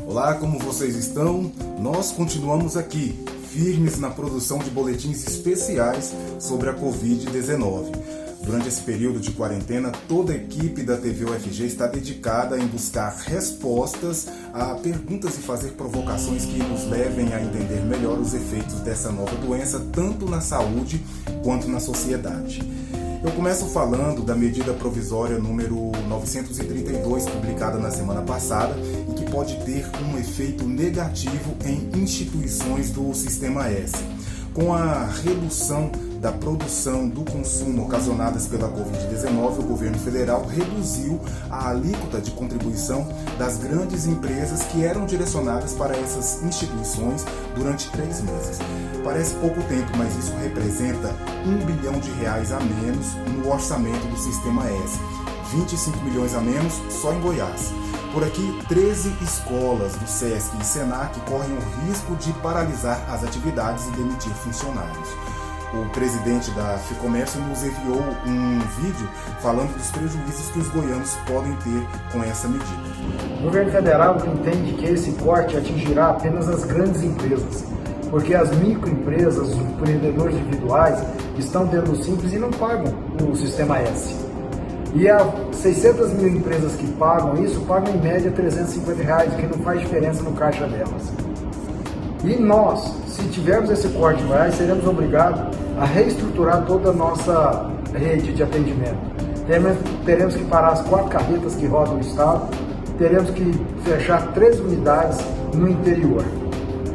Olá, como vocês estão? Nós continuamos aqui, firmes na produção de boletins especiais sobre a Covid-19. Durante esse período de quarentena, toda a equipe da TV UFG está dedicada em buscar respostas a perguntas e fazer provocações que nos levem a entender melhor os efeitos dessa nova doença, tanto na saúde quanto na sociedade. Eu começo falando da medida provisória número 932, publicada na semana passada, e que pode ter um efeito negativo em instituições do Sistema S. Com a redução da produção do consumo ocasionadas pela Covid-19, o governo federal reduziu a alíquota de contribuição das grandes empresas que eram direcionadas para essas instituições durante 3 meses. Parece pouco tempo, mas isso representa R$1 bilhão a menos no orçamento do Sistema S. 25 milhões a menos só em Goiás. Por aqui, 13 escolas do SESC e SENAC correm o risco de paralisar as atividades e demitir funcionários. O presidente da Ficomércio nos enviou um vídeo falando dos prejuízos que os goianos podem ter com essa medida. O governo federal entende que esse corte atingirá apenas as grandes empresas, porque as microempresas, os empreendedores individuais estão dentro do Simples e não pagam o Sistema S. E as 600 mil empresas que pagam isso, pagam em média R$350, o que não faz diferença no caixa delas. E nós, se tivermos esse corte em Goiás, seremos obrigados a reestruturar toda a nossa rede de atendimento. Teremos que parar as 4 carretas que rodam o estado, teremos que fechar 3 unidades no interior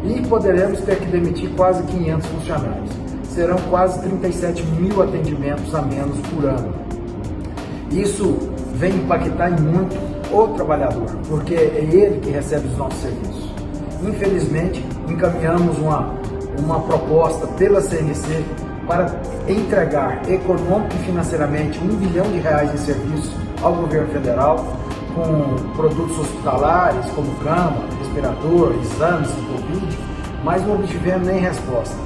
e poderemos ter que demitir quase 500 funcionários. Serão quase 37 mil atendimentos a menos por ano. Isso vem impactar em muito o trabalhador, porque é ele que recebe os nossos serviços. Infelizmente, encaminhamos uma proposta pela CNC para entregar econômico e financeiramente R$1 bilhão em serviços ao governo federal, com produtos hospitalares, como cama, respirador, exames de Covid, mas não obtivemos nem resposta.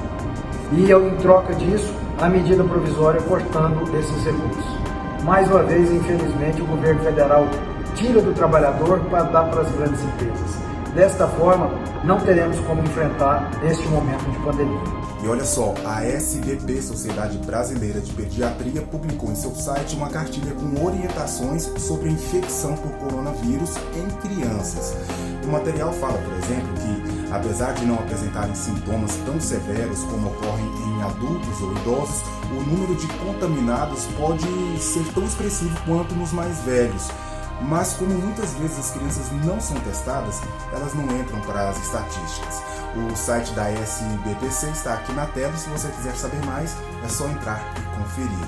E em troca disso, a medida provisória cortando esses recursos. Mais uma vez, infelizmente, o governo federal tira do trabalhador para dar para as grandes empresas. Desta forma, não teremos como enfrentar este momento de pandemia. E olha só, a SBP, Sociedade Brasileira de Pediatria, publicou em seu site uma cartilha com orientações sobre a infecção por coronavírus em crianças. O material fala, por exemplo, que, apesar de não apresentarem sintomas tão severos como ocorrem em adultos ou idosos, o número de contaminados pode ser tão expressivo quanto nos mais velhos. Mas como muitas vezes as crianças não são testadas, elas não entram para as estatísticas. O site da SBPC está aqui na tela e se você quiser saber mais, é só entrar e conferir.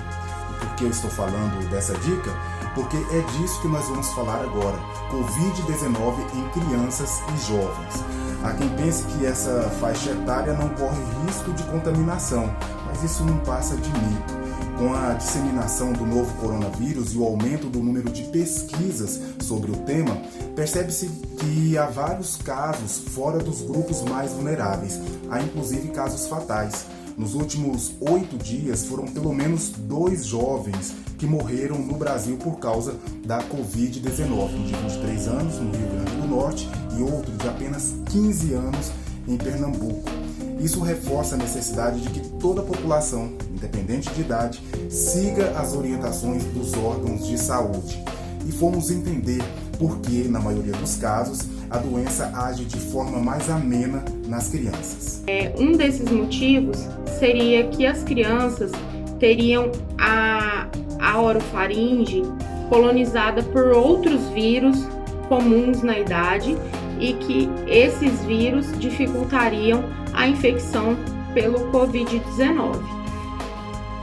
E por que eu estou falando dessa dica? Porque é disso que nós vamos falar agora, Covid-19 em crianças e jovens. Há quem pense que essa faixa etária não corre risco de contaminação, mas isso não passa de mito. Com a disseminação do novo coronavírus e o aumento do número de pesquisas sobre o tema, percebe-se que há vários casos fora dos grupos mais vulneráveis. Há inclusive casos fatais. Nos últimos 8 dias foram pelo menos 2 jovens que morreram no Brasil por causa da Covid-19, um de 23 anos no Rio Grande do Norte e outro de apenas 15 anos em Pernambuco. Isso reforça a necessidade de que toda a população, independente de idade, siga as orientações dos órgãos de saúde. E fomos entender por que, na maioria dos casos, a doença age de forma mais amena nas crianças. Um desses motivos seria que as crianças teriam a orofaringe colonizada por outros vírus comuns na idade e que esses vírus dificultariam a infecção pelo Covid-19.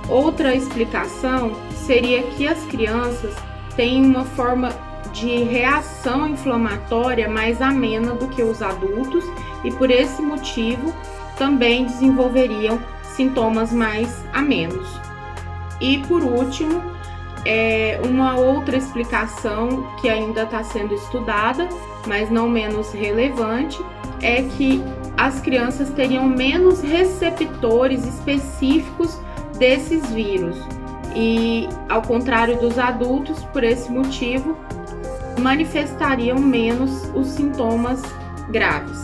Outra explicação seria que as crianças têm uma forma de reação inflamatória mais amena do que os adultos e por esse motivo também desenvolveriam sintomas mais amenos. E por último, uma outra explicação que ainda está sendo estudada, mas não menos relevante, é que as crianças teriam menos receptores específicos desses vírus. e, ao contrário dos adultos, por esse motivo, manifestariam menos os sintomas graves.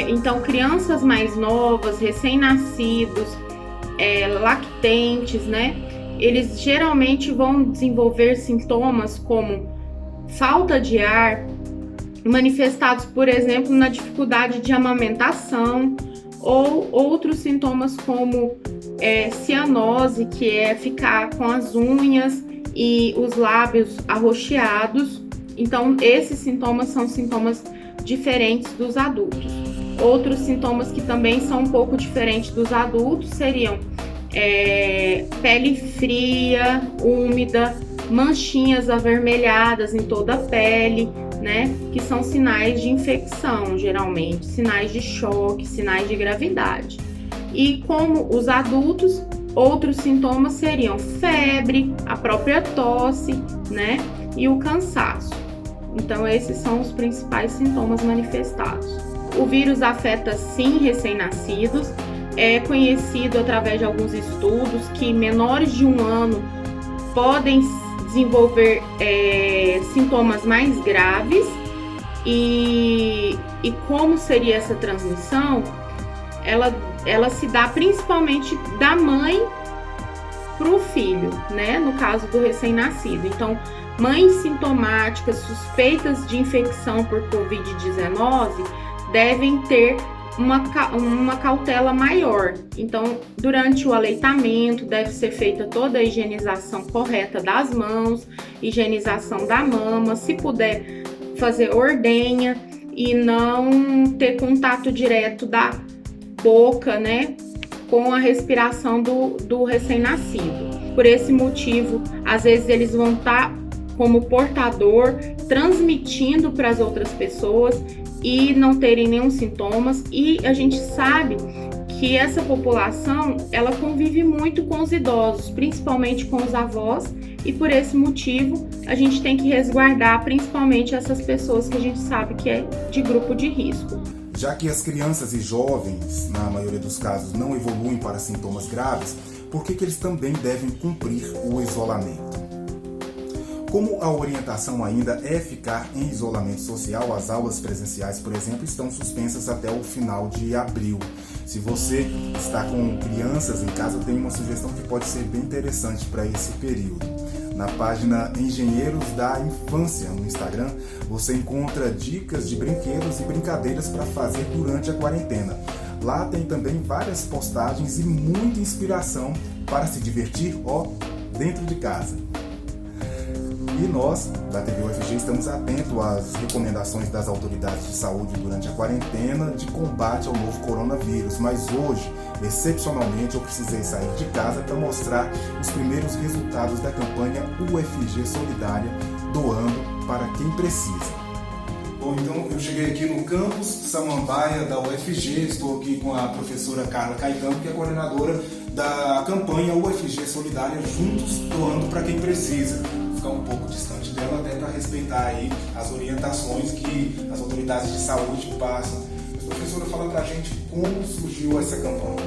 Então, crianças mais novas, recém-nascidos, lactentes, né? Eles geralmente vão desenvolver sintomas como falta de ar, manifestados, por exemplo, na dificuldade de amamentação, ou outros sintomas como cianose, que é ficar com as unhas e os lábios arroxeados. Então, esses sintomas são sintomas diferentes dos adultos. Outros sintomas que também são um pouco diferentes dos adultos seriam pele fria, úmida, manchinhas avermelhadas em toda a pele, né? Que são sinais de infecção, geralmente, sinais de choque, sinais de gravidade. E como os adultos, outros sintomas seriam febre, a própria tosse, né? E o cansaço. Então, esses são os principais sintomas manifestados. O vírus afeta, sim, recém-nascidos. É conhecido através de alguns estudos que menores de 1 ano podem desenvolver sintomas mais graves. E como seria essa transmissão? Ela se dá principalmente da mãe para o filho, né? No caso do recém-nascido. Então, mães sintomáticas suspeitas de infecção por Covid-19 devem ter uma cautela maior. Então, durante o aleitamento, deve ser feita toda a higienização correta das mãos, higienização da mama, se puder fazer ordenha e não ter contato direto da boca, né, com a respiração do recém-nascido. Por esse motivo, às vezes eles vão estar como portador, transmitindo para as outras pessoas e não terem nenhum sintomas. E a gente sabe que essa população, ela convive muito com os idosos, principalmente com os avós, e por esse motivo a gente tem que resguardar principalmente essas pessoas que a gente sabe que é de grupo de risco. Já que as crianças e jovens, na maioria dos casos, não evoluem para sintomas graves, por que eles também devem cumprir o isolamento? Como a orientação ainda é ficar em isolamento social, as aulas presenciais, por exemplo, estão suspensas até o final de abril. Se você está com crianças em casa, eu tenho uma sugestão que pode ser bem interessante para esse período. Na página Engenheiros da Infância, no Instagram, você encontra dicas de brinquedos e brincadeiras para fazer durante a quarentena. Lá tem também várias postagens e muita inspiração para se divertir, dentro de casa. E nós, da TV UFG, estamos atentos às recomendações das autoridades de saúde durante a quarentena de combate ao novo coronavírus. Mas hoje, excepcionalmente, eu precisei sair de casa para mostrar os primeiros resultados da campanha UFG Solidária, doando para quem precisa. Bom, então eu cheguei aqui no campus Samambaia da UFG, estou aqui com a professora Carla Caetano, que é coordenadora da campanha UFG Solidária, Juntos Doando para Quem Precisa. Ficar um pouco distante dela até para respeitar aí as orientações que as autoridades de saúde passam. Mas, professora, fala pra gente como surgiu essa campanha.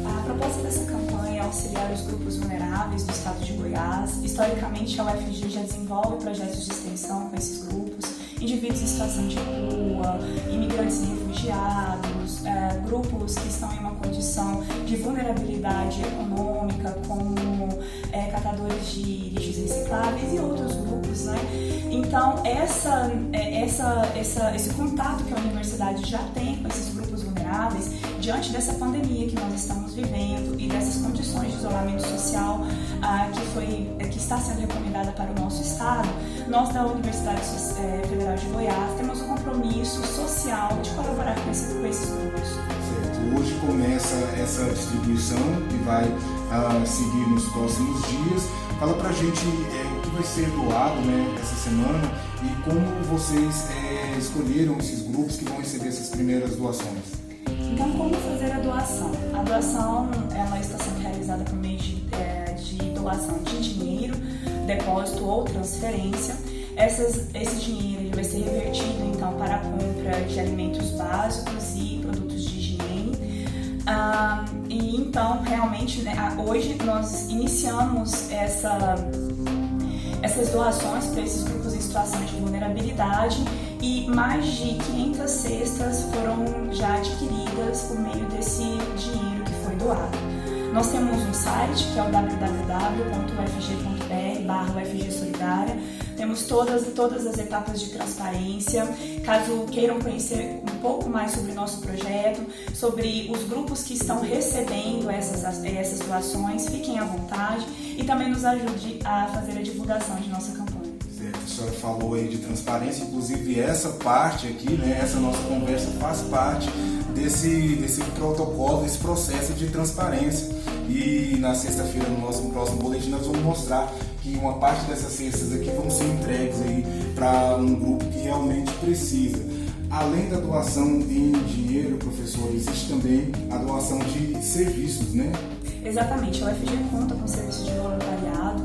A proposta dessa campanha é auxiliar os grupos vulneráveis do estado de Goiás. Historicamente, a UFG já desenvolve projetos de extensão com esses grupos, indivíduos em situação de rua, imigrantes e refugiados, grupos que estão em uma condição de vulnerabilidade econômica, como catadores de lixos recicláveis e outros grupos, né? Então, esse contato que a universidade já tem com esses grupos vulneráveis, diante dessa pandemia que nós estamos vivendo e dessas condições de isolamento social que está sendo recomendada para o nosso estado, nós da Universidade Federal de Goiás temos um compromisso social de colaborar com esses grupos. Certo. Hoje começa essa distribuição que vai seguir nos próximos dias. Fala pra gente o que vai ser doado, né, essa semana e como vocês escolheram esses grupos que vão receber essas primeiras doações. Então, como fazer a doação? A doação ela está sendo realizada por meio de doação de dinheiro, depósito ou transferência. Esse dinheiro ele vai ser revertido então para a compra de alimentos básicos e produtos de higiene. E então, realmente, né, hoje nós iniciamos essas doações para esses grupos em situação de vulnerabilidade e mais de 500 cestas foram já adquiridas por meio desse dinheiro que foi doado. Nós temos um site que é o www.ufg.br/UFG Solidária. Temos todas as etapas de transparência. Caso queiram conhecer um pouco mais sobre o nosso projeto, sobre os grupos que estão recebendo essas doações, fiquem à vontade e também nos ajude a fazer a divulgação de nossa campanha. Certo, a senhora falou aí de transparência, inclusive essa parte aqui, né, essa nossa conversa faz parte desse protocolo, desse processo de transparência. E na sexta-feira, no nosso próximo boletim, nós vamos mostrar que uma parte dessas cestas aqui vão ser entregues aí para um grupo que realmente precisa. Além da doação em dinheiro, professor, existe também a doação de serviços, né? Exatamente, a UFG conta com serviço de voluntariado.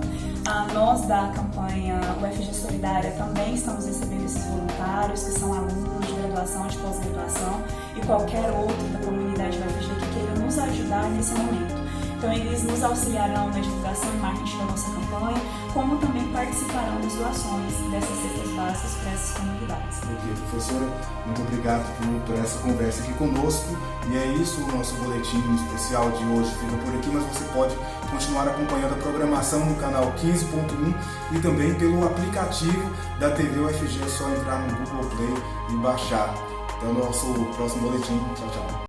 Nós da campanha UFG Solidária também estamos recebendo esses voluntários, que são alunos de graduação, de pós-graduação e qualquer outro da comunidade UFG que queira nos ajudar nesse momento. Então, eles nos auxiliarão na divulgação e marketing da nossa campanha, como também participarão das doações dessas cestas básicas para essas comunidades. Ok, professora, muito obrigado por essa conversa aqui conosco. E é isso, o nosso boletim especial de hoje fica por aqui, mas você pode continuar acompanhando a programação no canal 15.1 e também pelo aplicativo da TV UFG. É só entrar no Google Play e baixar. Até o nosso próximo boletim. Tchau, tchau.